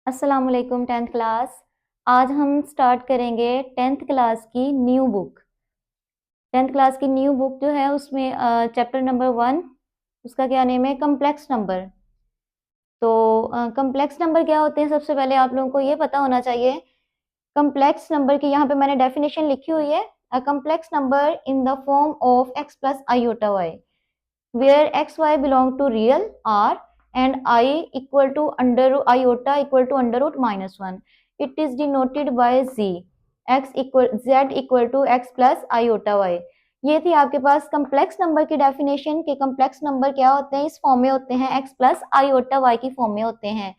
अस्सलाम वालेकुम 10th class. आज हम स्टार्ट करेंगे 10th क्लास की न्यू बुक। 10th क्लास की न्यू बुक जो है उसमें चैप्टर नंबर 1 उसका क्या नेम है, कम्प्लेक्स नंबर। तो कम्प्लेक्स नंबर क्या होते हैं, सबसे पहले आप लोगों को ये पता होना चाहिए। कम्प्लेक्स नंबर की यहाँ पे मैंने डेफिनेशन लिखी हुई है। अ complex number in the form of x plus iota y where x y belong to real r and I equal to under iota equal to under root minus 1. It is denoted by z equal to x plus iota y. ये थी आपके पास complex number की definition के complex number क्या होते हैं, इस form में होते हैं x प्लस आयोटा y की फॉर्म में होते हैं।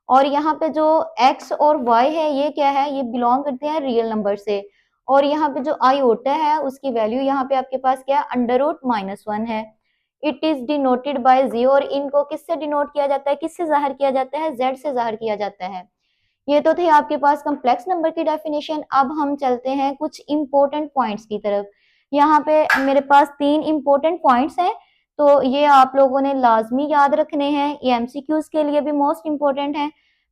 और यहाँ पे जो x और y है ये क्या है, ये बिलोंग करते हैं रियल नंबर से। और यहाँ पे जो आयोटा है उसकी वैल्यू यहाँ पे आपके पास क्या है, अंडर रूट माइनस 1 है। इट इज डिनोटेड बाय जी, और इनको किससे डिनोट किया जाता है, किससे जाहिर किया जाता है, जेड से जाहिर किया जाता है। ये तो थे आपके पास कम्प्लेक्स नंबर की डेफिनेशन। अब हम चलते हैं कुछ इंपॉर्टेंट पॉइंट्स की तरफ। यहाँ पे मेरे पास 3 इंपॉर्टेंट पॉइंट्स हैं, तो ये आप लोगों ने लाजमी याद रखने हैं, ये एमसीक्यूज के लिए भी मोस्ट इंपॉर्टेंट है।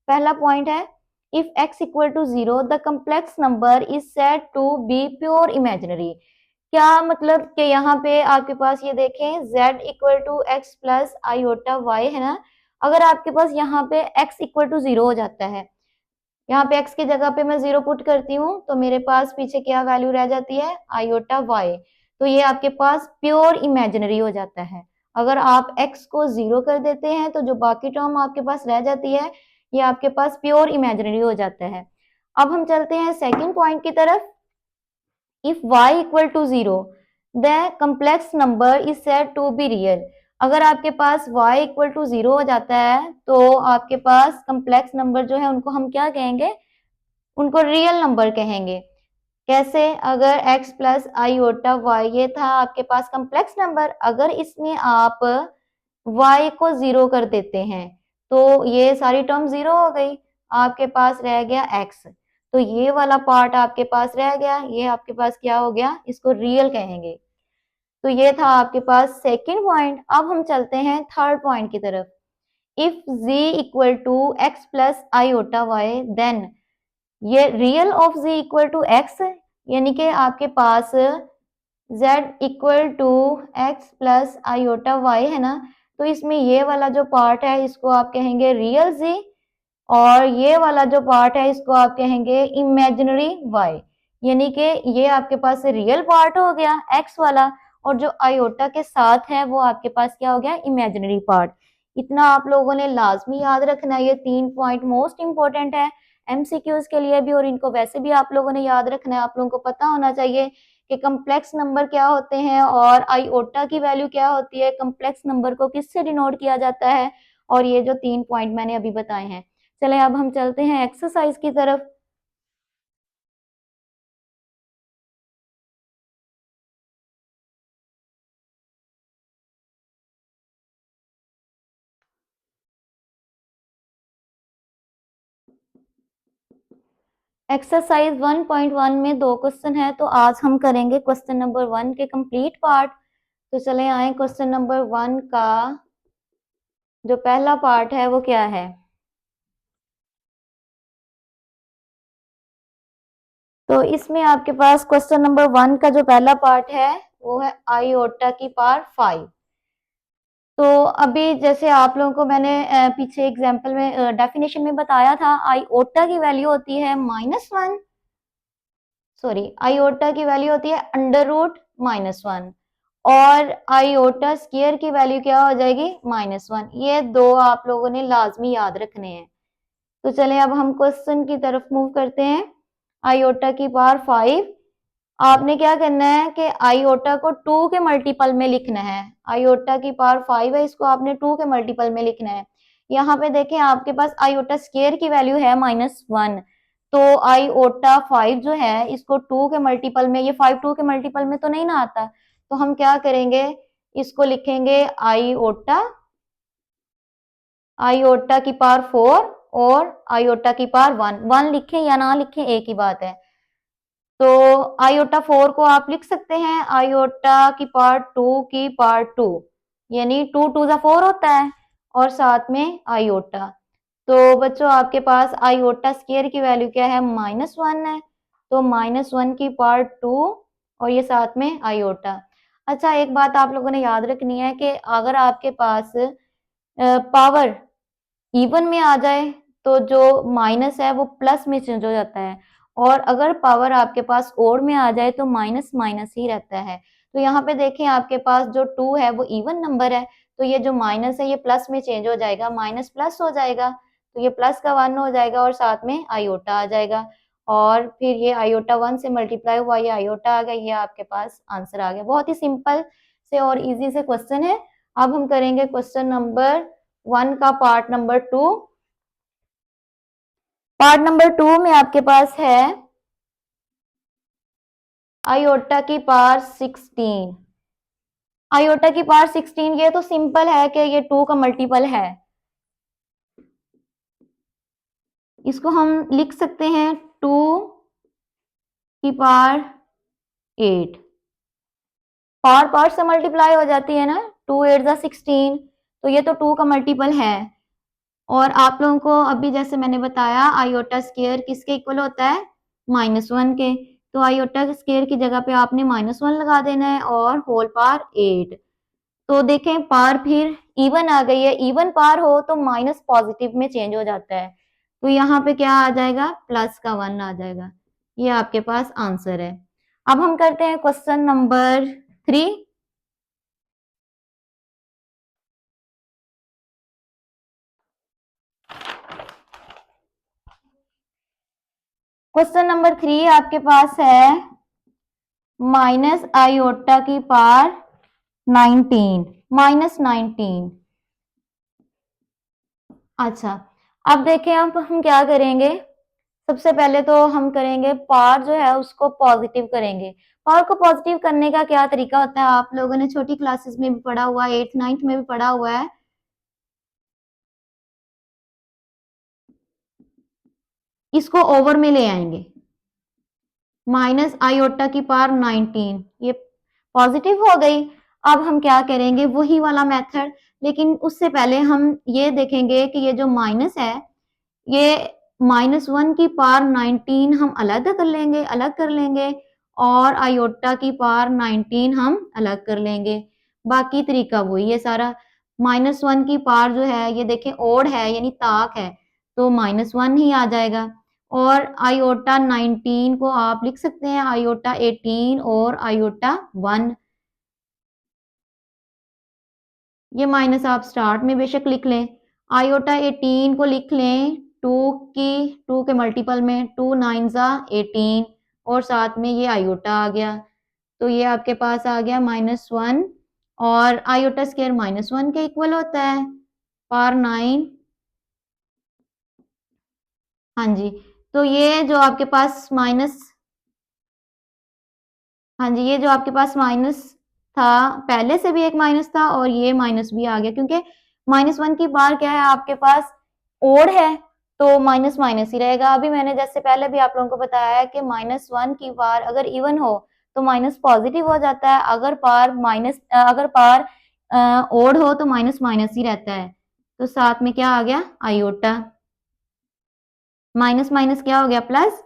पहला पॉइंट है, if x equal to 0 the complex number is said to be pure imaginary. क्या मतलब कि यहाँ पे आपके पास ये देखें z equal to x plus iota Y है ना। अगर आपके पास यहाँ पे x इक्वल टू 0 हो जाता है, यहाँ पे x की जगह पे मैं 0 पुट करती हूँ तो मेरे पास पीछे क्या वैल्यू रह जाती है, आयोटा y। तो ये आपके पास प्योर इमेजिनरी हो जाता है। अगर आप x को 0 कर देते हैं तो जो बाकी टर्म आपके पास रह जाती है ये आपके पास प्योर इमेजिनरी हो जाता है। अब हम चलते हैं सेकंड पॉइंट की तरफ। If y equal to 0, the complex number is said to be real. अगर आपके पास y इक्वल टू 0 हो जाता है तो आपके पास कम्प्लेक्स नंबर जो है उनको हम क्या कहेंगे, उनको रियल नंबर कहेंगे। कैसे, अगर x प्लस आयोटा y ये था आपके पास कम्प्लेक्स नंबर, अगर इसमें आप y को 0 कर देते हैं तो ये सारी टर्म 0 हो गई, आपके पास रह गया x। तो ये वाला पार्ट आपके पास रह गया, ये आपके पास क्या हो गया, इसको रियल कहेंगे। तो ये था आपके पास सेकंड पॉइंट। अब हम चलते हैं थर्ड पॉइंट की तरफ। If z equal to x plus iota Y then ये real of z equal to X, यानी कि आपके पास z equal to x plus iota Y है ना। तो इसमें ये वाला जो पार्ट है इसको आप कहेंगे रियल z, और ये वाला जो पार्ट है इसको आप कहेंगे इमेजिनरी y। यानी कि ये आपके पास रियल पार्ट हो गया x वाला, और जो आयोटा के साथ है वो आपके पास क्या हो गया, इमेजिनरी पार्ट। इतना आप लोगों ने लाजमी याद रखना है, ये 3 पॉइंट मोस्ट इंपॉर्टेंट है एमसीक्यूज के लिए भी, और इनको वैसे भी आप लोगों ने याद रखना है। आप लोगों को पता होना चाहिए कि कम्प्लेक्स नंबर क्या होते हैं और आयोटा की वैल्यू क्या होती है, कम्प्लेक्स नंबर को किससे डिनोट किया जाता है, और ये जो 3 पॉइंट मैंने अभी बताए हैं। चले अब हम चलते हैं एक्सरसाइज की तरफ। एक्सरसाइज 1.1 में 2 क्वेश्चन है, तो आज हम करेंगे क्वेश्चन नंबर 1 के कंप्लीट पार्ट। तो चले आए क्वेश्चन नंबर 1 का जो पहला पार्ट है वो क्या है। तो इसमें आपके पास क्वेश्चन नंबर 1 का जो पहला पार्ट है वो है आयोटा की पावर 5। तो अभी जैसे आप लोगों को मैंने पीछे एग्जाम्पल में डेफिनेशन में बताया था, आयोटा की वैल्यू होती है -1, सॉरी आयोटा की वैल्यू होती है अंडर रूट -1, और आयोटा स्क्वायर की वैल्यू क्या हो जाएगी, -1। ये दो आप लोगों ने लाजमी याद रखने हैं। तो चलें अब हम क्वेश्चन की तरफ मूव करते हैं। आयोटा की पावर 5, आपने क्या करना है कि आयोटा को 2 के मल्टीपल में लिखना है। आयोटा की पावर 5 है, इसको आपने 2 के मल्टीपल में लिखना है। यहाँ पे देखें आपके पास आयोटा स्क्वायर की वैल्यू है -1, तो आयोटा 5 जो है इसको 2 के मल्टीपल में, ये 5 2 के मल्टीपल में तो नहीं ना आता, तो हम क्या करेंगे, इसको लिखेंगे आयोटा, आयोटा की पावर 4 और आयोटा की पावर 1। 1 लिखें या ना लिखें एक ही बात है। तो आयोटा 4 को आप लिख सकते हैं आयोटा की पावर 2 की पावर 2, यानी 2 2 जा 4 होता है, और साथ में आयोटा। तो बच्चों आपके पास आयोटा स्क्वायर की वैल्यू क्या है, -1 है, तो -1 की पावर 2 और ये साथ में आयोटा। अच्छा, एक बात आप लोगों ने याद रखनी है कि अगर आपके पास पावर इवन में आ जाए तो जो माइनस है वो प्लस में चेंज हो जाता है, और अगर पावर आपके पास ओड में आ जाए तो माइनस माइनस ही रहता है। तो यहाँ पे देखें आपके पास जो 2 है वो इवन नंबर है, तो ये जो माइनस है ये प्लस में चेंज हो जाएगा, माइनस प्लस हो जाएगा, तो ये प्लस का 1 हो जाएगा और साथ में आयोटा आ जाएगा, और फिर ये आयोटा 1 से मल्टीप्लाई हुआ, ये आयोटा आ गया, ये आपके पास आंसर आ गया। बहुत ही सिंपल से और इजी से क्वेश्चन है। अब हम करेंगे क्वेश्चन नंबर 1 का पार्ट नंबर 2। पार्ट नंबर 2 में आपके पास है आयोटा की पावर 16। आयोटा की पावर 16, ये तो सिंपल है कि ये 2 का मल्टीपल है। इसको हम लिख सकते हैं 2 की पावर 8। पावर से मल्टीप्लाई हो जाती है ना, 2 8 जा 16, तो ये तो 2 का मल्टीपल है। और आप लोगों को अभी जैसे मैंने बताया आयोटा स्क्वायर किसके इक्वल होता है, -1 के, तो आयोटा स्क्वायर की जगह पे आपने -1 लगा देना है और होल पावर 8। तो देखें पावर फिर इवन आ गई है, इवन पावर हो तो माइनस पॉजिटिव में चेंज हो जाता है, तो यहाँ पे क्या आ जाएगा, प्लस का 1 आ जाएगा। ये आपके पास आंसर है। अब हम करते हैं क्वेश्चन नंबर 3। क्वेश्चन नंबर 3 आपके पास है माइनस आयोटा की पावर 19, -19। अच्छा, अब देखें अब हम क्या करेंगे, सबसे पहले तो हम करेंगे पावर जो है उसको पॉजिटिव करेंगे। पावर को पॉजिटिव करने का क्या तरीका होता है, आप लोगों ने छोटी क्लासेस में भी पढ़ा हुआ है, 8th 9th में भी पढ़ा हुआ है। इसको ओवर में ले आएंगे, माइनस आयोटा की पावर 19, ये पॉजिटिव हो गई। अब हम क्या करेंगे, वही वाला मेथड, लेकिन उससे पहले हम ये देखेंगे कि ये जो माइनस है, ये -1 की पावर 19 हम अलग कर लेंगे, अलग कर लेंगे, और आयोटा की पावर 19 हम अलग कर लेंगे। बाकी तरीका वही है सारा। -1 की पावर जो है ये देखें ओड है यानी ताक है, तो -1 ही आ जाएगा, और आयोटा 19 को आप लिख सकते हैं आयोटा 18 और आयोटा 1। ये माइनस आप स्टार्ट में बेशक लिख लें, आयोटा 18 को लिख लें 2 के मल्टीपल में, 2 9 जा 18, और साथ में ये आयोटा आ गया, तो ये आपके पास आ गया -1, और आयोटा स्क्वायर -1 के इक्वल होता है, पावर 9। हाँ जी, तो ये जो आपके पास माइनस, हाँ जी, ये जो आपके पास माइनस था, पहले से भी एक माइनस था और ये माइनस भी आ गया, क्योंकि -1 की पावर क्या है आपके पास, ओड है, तो माइनस माइनस ही रहेगा। अभी मैंने जैसे पहले भी आप लोगों को बताया है कि -1 की पावर अगर इवन हो तो माइनस पॉजिटिव हो जाता है, अगर पावर ओड हो तो माइनस माइनस ही रहता है। तो साथ में क्या आ गया, आयोटा, माइनस माइनस क्या हो गया, प्लस,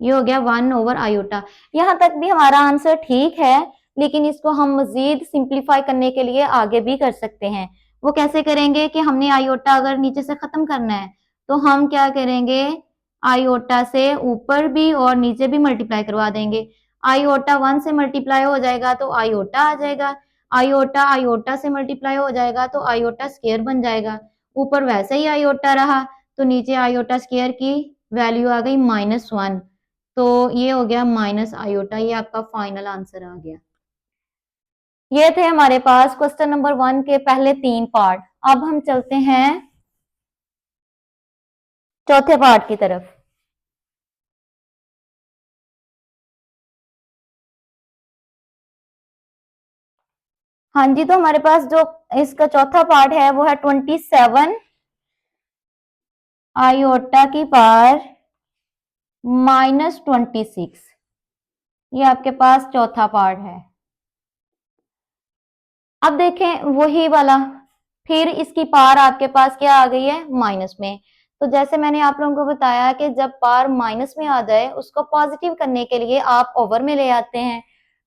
ये हो गया 1 ओवर आयोटा। यहाँ तक भी हमारा आंसर ठीक है, लेकिन इसको हम मजीद सिंप्लीफाई करने के लिए आगे भी कर सकते हैं। वो कैसे करेंगे कि हमने आयोटा अगर नीचे से खत्म करना है तो हम क्या करेंगे, आयोटा से ऊपर भी और नीचे भी मल्टीप्लाई करवा देंगे। आयोटा 1 से मल्टीप्लाई हो जाएगा तो आयोटा आ जाएगा, आयोटा आयोटा से मल्टीप्लाई हो जाएगा तो आयोटा स्क्वायर बन जाएगा, ऊपर वैसे ही आयोटा रहा, तो नीचे आयोटा स्क्वायर की वैल्यू आ गई -1, तो ये हो गया माइनस आयोटा, ये आपका फाइनल आंसर आ गया। ये थे हमारे पास क्वेश्चन नंबर 1 के पहले 3 पार्ट। अब हम चलते हैं चौथे पार्ट की तरफ। हाँ जी, तो हमारे पास जो इसका चौथा पार्ट है वो है 27 आयोटा की पावर -26। ये आपके पास चौथा पार्ट है। अब देखें वही वाला, फिर इसकी पावर आपके पास क्या आ गई है, माइनस में, तो जैसे मैंने आप लोगों को बताया कि जब पावर माइनस में आ जाए उसको पॉजिटिव करने के लिए आप ओवर में ले आते हैं।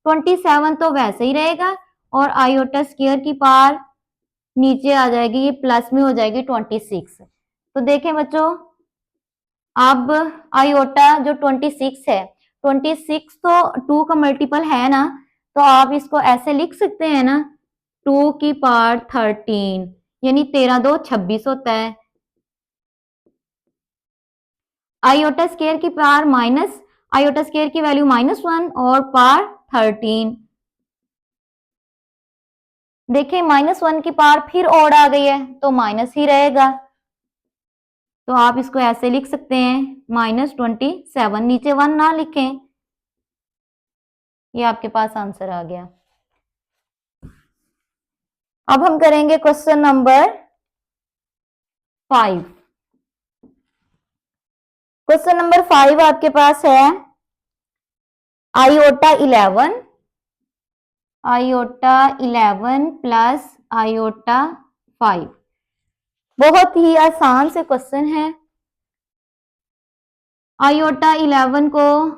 27 तो वैसे ही रहेगा और आयोटा स्क्वायर की पावर नीचे आ जाएगी, ये प्लस में हो जाएगी 26। तो देखें बच्चों, अब आयोटा जो 26 है, 26 तो 2 का मल्टीपल है ना, तो आप इसको ऐसे लिख सकते हैं ना, 2 की पावर 13, यानी 13 2 26 होता है। आयोटा स्क्वायर की पावर माइनस, आयोटा स्क्वायर की वैल्यू -1 और पावर 13। देखिए -1 की पावर फिर ओड आ गई है तो माइनस ही रहेगा, तो आप इसको ऐसे लिख सकते हैं -27, नीचे 1 ना लिखें। ये आपके पास आंसर आ गया। अब हम करेंगे क्वेश्चन नंबर 5। क्वेश्चन नंबर 5 आपके पास है आयोटा 11 प्लस आयोटा 5। बहुत ही आसान से क्वेश्चन है। आयोटा 11 को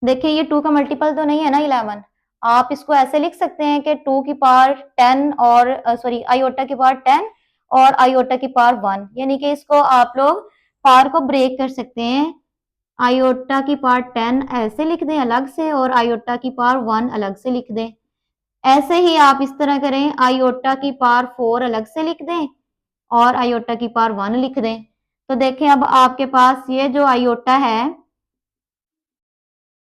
देखिए, ये 2 का मल्टीपल तो नहीं है ना 11, आप इसको ऐसे लिख सकते हैं कि 2 की पावर 10 और सॉरी आयोटा की पावर 10 और आयोटा की पावर 1, यानी कि इसको आप लोग पावर को ब्रेक कर सकते हैं। आयोटा की पावर 10 ऐसे लिख दें अलग से और आयोटा की पावर 1 अलग से लिख दें। ऐसे ही आप इस तरह करें, आयोटा की पावर 4 अलग से लिख दें और आयोटा की पावर 1 लिख दें। तो देखें, अब आपके पास ये जो आयोटा है,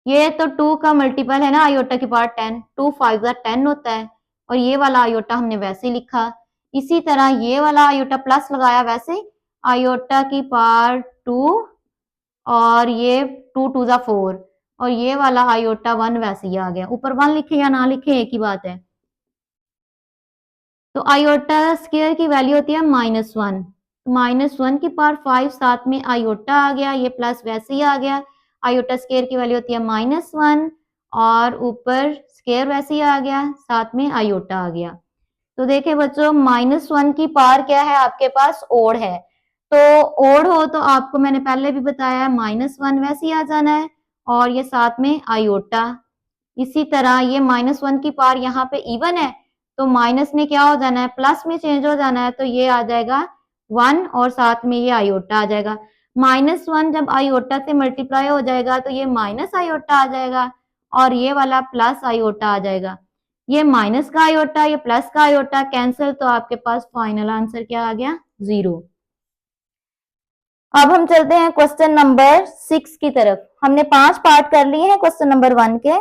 ये तो 2 का मल्टीपल है ना आयोटा की पावर 10, 2 5 10 होता है, और ये वाला आयोटा हमने वैसे ही लिखा। इसी तरह ये वाला आयोटा प्लस लगाया, वैसे आयोटा की पावर 2 और ये 2 2 4, और ये वाला आयोटा 1 वैसे ही आ गया। ऊपर 1 लिखे या ना लिखे एक ही बात है। तो आयोटा स्क्वायर की वैल्यू होती है -1, -1 की पावर 5 साथ में आयोटा आ गया, ये प्लस वैसे ही आ गया। आयोटा स्क्वायर की वैल्यू होती है -1 और ऊपर स्क्वायर वैसे ही आ गया, साथ में आयोटा आ गया। तो देखिए बच्चों, -1 की पावर क्या है आपके पास, ओड है। तो ओड हो तो आपको मैंने पहले भी बताया -1 वैसे ही आ जाना है और ये साथ में आयोटा। इसी तरह ये -1 की पावर यहाँ पे इवन है तो माइनस में क्या हो जाना है, प्लस में चेंज हो जाना है, तो ये आ जाएगा 1 और साथ में ये आयोटा आ जाएगा। -1 जब आयोटा से मल्टीप्लाई हो जाएगा तो ये माइनस आयोटा आ जाएगा और ये वाला प्लस आयोटा आ जाएगा। ये माइनस का आयोटा, ये प्लस का आयोटा कैंसिल, तो आपके पास फाइनल आंसर क्या आ गया, 0। अब हम चलते हैं क्वेश्चन नंबर 6 की तरफ। हमने 5 पार्ट कर लिए हैं क्वेश्चन नंबर 1 के,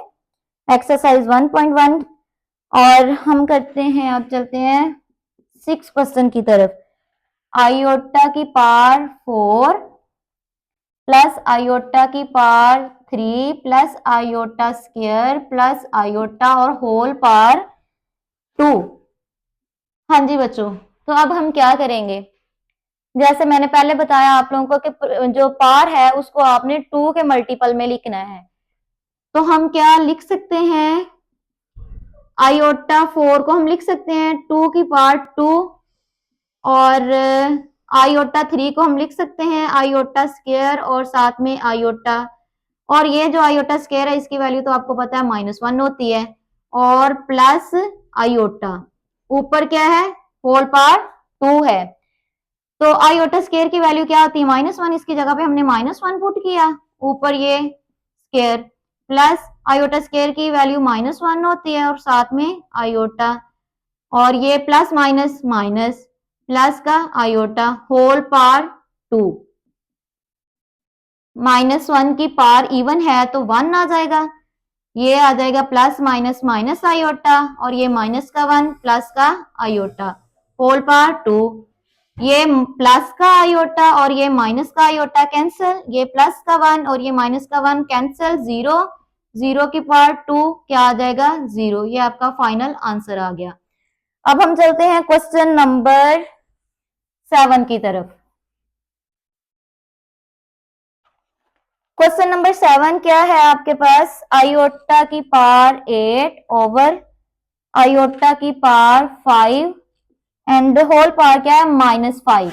एक्सरसाइज 1.1, और हम करते हैं, अब चलते हैं 6 क्वेश्चन की तरफ। आयोटा की पावर 4 प्लस आयोटा की power 3 plus iota square plus iota और होल पावर 2। हाँ जी बच्चों, तो अब हम क्या करेंगे, जैसे मैंने पहले बताया आप लोगों को कि जो पावर है उसको आपने 2 के मल्टीपल में लिखना है। तो हम क्या लिख सकते हैं, आयोटा 4 को हम लिख सकते हैं 2 की पावर 2 और आयोटा 3 को हम लिख सकते हैं आयोटा स्क्वायर और साथ में आयोटा, और ये जो आयोटा स्क्वायर है इसकी वैल्यू तो आपको पता है -1 होती है, और प्लस आयोटा ऊपर क्या है, होल पावर 2 है। तो आयोटा स्क्वायर की वैल्यू क्या होती है, -1, इसकी जगह पे हमने -1 पुट किया, ऊपर ये स्क्वायर, प्लस आयोटा स्क्वायर की वैल्यू -1 होती है और साथ में आयोटा, और ये प्लस माइनस माइनस, प्लस का आयोटा, होल पावर 2। -1 की पावर इवन है तो 1 आ जाएगा, ये आ जाएगा प्लस माइनस माइनस आयोटा, और ये माइनस का 1 प्लस का आयोटा, होल पावर 2। ये प्लस का आयोटा और ये माइनस का आयोटा कैंसिल, ये प्लस का 1 और ये माइनस का 1 कैंसिल, 0, 0 की पावर 2 क्या आ जाएगा, 0। ये आपका फाइनल आंसर आ गया। अब हम चलते हैं क्वेश्चन नंबर 7 की तरफ। क्वेश्चन नंबर 7 क्या है आपके पास, आयोटा की पावर 8 ओवर आयोटा की पावर 5 एंड होल पावर क्या है, -5।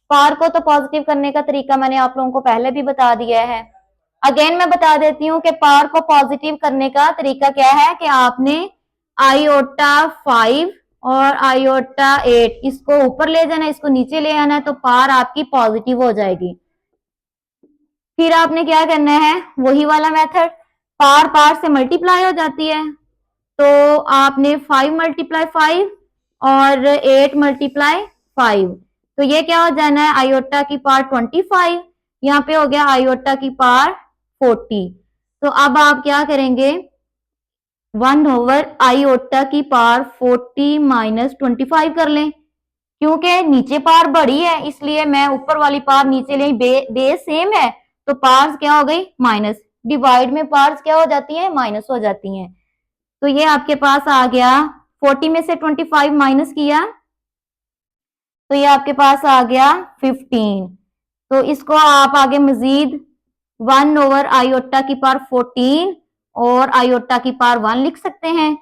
पार को तो पॉजिटिव करने का तरीका मैंने आप लोगों को पहले भी बता दिया है। अगेन मैं बता देती हूँ कि पार को पॉजिटिव करने का तरीका क्या है कि आपने आयोटा 5 और आयोटा 8 इसको ऊपर ले जाना, इसको नीचे ले आना है, तो पार आपकी पॉजिटिव हो जाएगी। फिर आपने क्या करना है, वही वाला मेथड, पार पार से मल्टीप्लाई हो जाती है, तो आपने 5 मल्टीप्लाई 5 और 8 मल्टीप्लाई 5, तो ये क्या हो जाना है, आयोटा की पार 25, यहाँ पे हो गया आयोटा की पार 40। तो अब आप क्या करेंगे, 1 ओवर आयोटा की पार 40 माइनस 25 कर लें, क्योंकि नीचे पार बड़ी है इसलिए मैं ऊपर वाली पार नीचे ले, बेस सेम है तो पार्स क्या हो गई माइनस, डिवाइड में पार्स क्या हो जाती है, माइनस हो जाती हैं। तो ये आपके पास आ गया, 40 में से 25 माइनस किया तो ये आपके पास आ गया 15। तो इसको आप आगे मजीद 1 ओवर आयोटा की पावर 14 और आयोटा की पावर 1 लिख सकते हैं।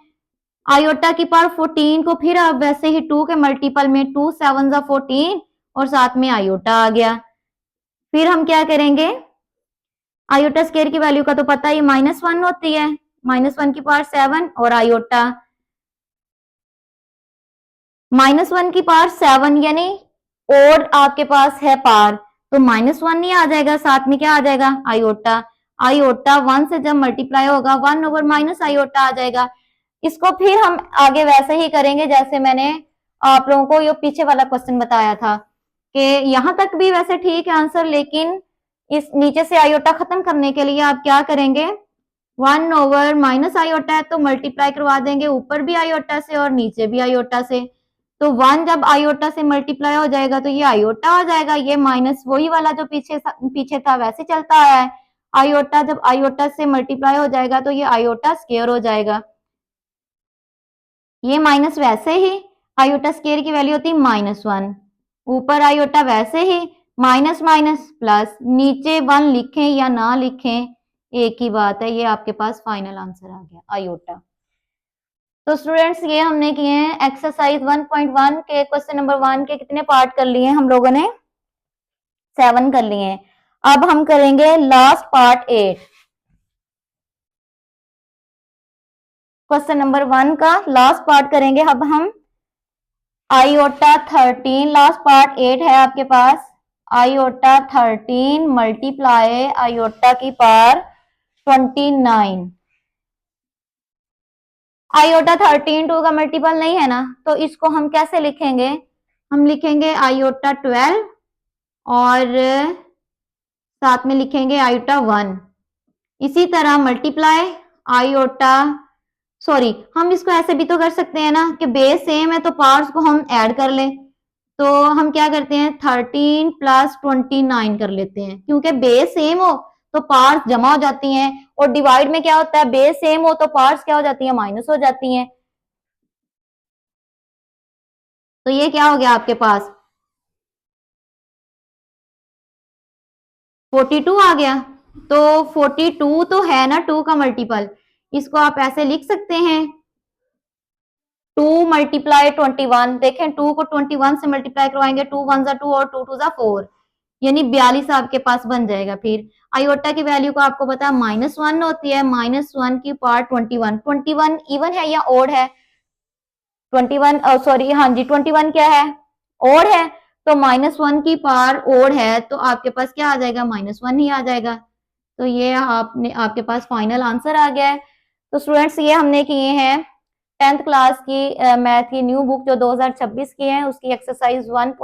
आयोटा की पावर 14 को फिर आप वैसे ही 2 के मल्टीपल में 2 7 14 और साथ में आयोटा आ गया। फिर हम क्या करेंगे, आयोटा स्केयर की वैल्यू का तो पता ही -1 होती है, -1 की पावर 7 और आयोटा -1 की पावर 7 यानी ओड आपके पास है पार, तो -1 नहीं आ जाएगा, साथ में क्या आ जाएगा, आयोटा। आयोटा 1 से जब मल्टीप्लाई होगा 1 ओवर माइनस आयोटा आ जाएगा। इसको फिर हम आगे वैसे ही करेंगे जैसे मैंने आप लोगों को ये पीछे वाला क्वेश्चन बताया था कि यहां तक भी वैसे ठीक है आंसर, लेकिन इस नीचे से आयोटा खत्म करने के लिए आप क्या करेंगे, 1 ओवर माइनस आयोटा है तो मल्टीप्लाई करवा देंगे ऊपर भी आयोटा से और नीचे भी आयोटा से, तो 1 जब आयोटा से मल्टीप्लाई हो जाएगा तो ये आयोटा हो जाएगा, ये माइनस वही वाला जो पीछे था वैसे चलता आया है। आयोटा जब आयोटा से मल्टीप्लाई हो जाएगा तो ये आयोटा स्केयर हो जाएगा, ये माइनस वैसे ही आयोटा स्केयर की वैल्यू होती है -1, ऊपर आयोटा वैसे ही माइनस माइनस प्लस, नीचे 1 लिखें या ना लिखें एक ही बात है, ये आपके पास फाइनल आंसर आ गया आयोटा। तो स्टूडेंट्स ये हमने किए हैं एक्सरसाइज 1.1 के क्वेश्चन नंबर 1 के कितने पार्ट कर लिए हैं हम लोगों ने, 7 कर लिए हैं। अब हम करेंगे लास्ट पार्ट 8, क्वेश्चन नंबर 1 का लास्ट पार्ट करेंगे अब हम। आयोटा 13, लास्ट पार्ट 8 है आपके पास, आयोटा 13 मल्टीप्लाई आयोटा की पावर 29। आयोटा 13 2 का मल्टीपल नहीं है ना, तो इसको हम कैसे लिखेंगे, हम लिखेंगे आयोटा 12 और साथ में लिखेंगे आयोटा 1। इसी तरह मल्टीप्लाई आयोटा, सॉरी हम इसको ऐसे भी तो कर सकते हैं ना कि बेस सेम है तो पार्ट्स को हम ऐड कर लें, तो हम क्या करते हैं 13 प्लस 29 कर लेते हैं, क्योंकि बेस सेम हो तो पार्ट्स जमा हो जाती हैं, और डिवाइड में क्या होता है, बेस सेम हो तो पार्ट्स क्या हो जाती है, माइनस हो जाती हैं। तो ये क्या हो गया आपके पास 42 आ गया, तो 42 तो है ना 2 का मल्टीपल, इसको आप ऐसे लिख सकते हैं 2 मल्टीप्लाई 21, देखें 2 को 21 से मल्टीप्लाई करवाएंगे 2 1 2 और 2 2 4, यानी 42 आपके पास बन जाएगा। फिर आयोटा की वैल्यू को आपको पता है -1 होती है, -1 की पावर 21, 21 इवन है या ओड है, 21 सॉरी हाँ जी 21 क्या है, ओड है, तो -1 की पावर ओड है तो आपके पास क्या आ जाएगा, -1 ही आ जाएगा। तो ये आपने आपके पास फाइनल आंसर आ गया है। तो स्टूडेंट्स ये हमने किए हैं 10th क्लास की मैथ की न्यू बुक जो 2026 की है उसकी एक्सरसाइज 1